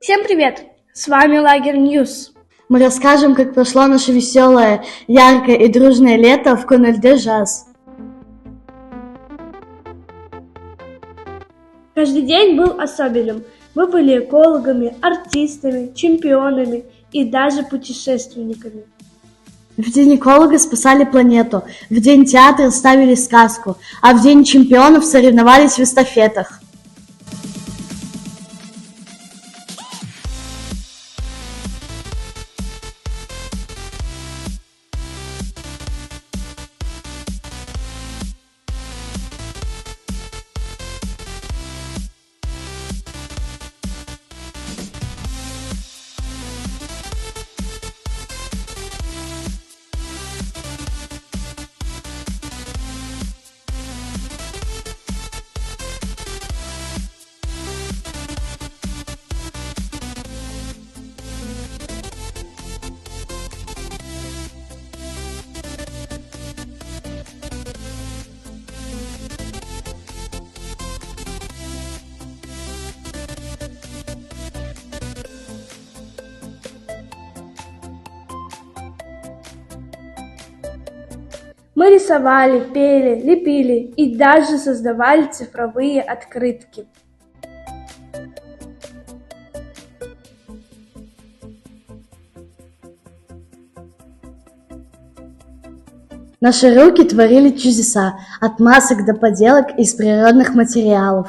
Всем привет! С вами Лагерь Ньюс. Мы расскажем, как прошло наше веселое, яркое и дружное лето в КНЛД-ЖАЗ. Каждый день был особенным. Мы были экологами, артистами, чемпионами и даже путешественниками. В день эколога спасали планету, в день театра ставили сказку, а в день чемпионов соревновались в эстафетах. Мы рисовали, пели, лепили и даже создавали цифровые открытки. Наши руки творили чудеса, от масок до поделок из природных материалов.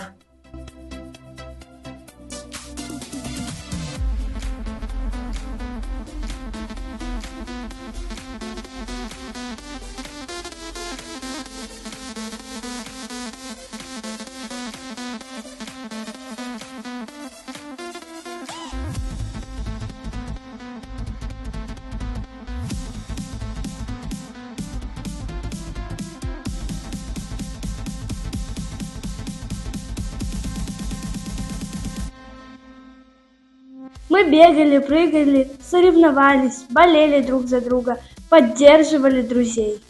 Мы бегали, прыгали, соревновались, болели друг за друга, поддерживали друзей.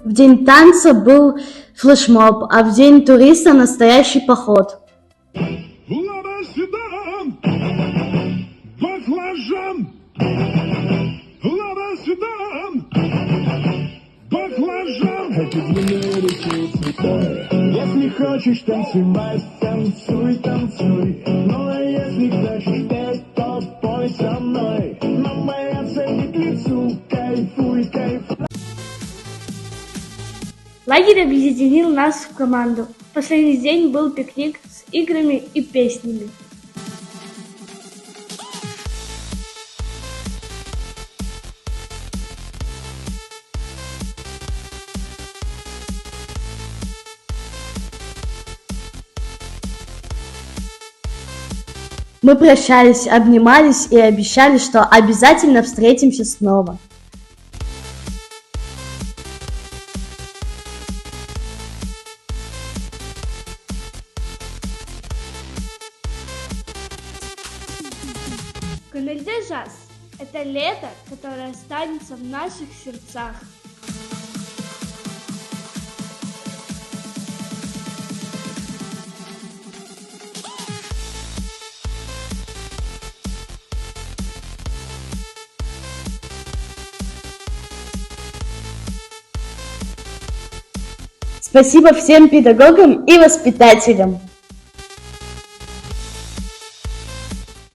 В день танца был флешмоб, а в день туриста настоящий поход. Лавашдан, баклажан, лавашдан, баклажан. Если хочешь танцевать, танцуй, танцуй. Но если хочешь петь, то пой со мной. Но бояться не к лицу, кайфуй, кайфуй. Лагерь объединил нас в команду. В последний день был пикник с играми и песнями. Мы прощались, обнимались и обещали, что обязательно встретимся снова. КНЛД-ЖАЗ – это лето, которое останется в наших сердцах. Спасибо всем педагогам и воспитателям.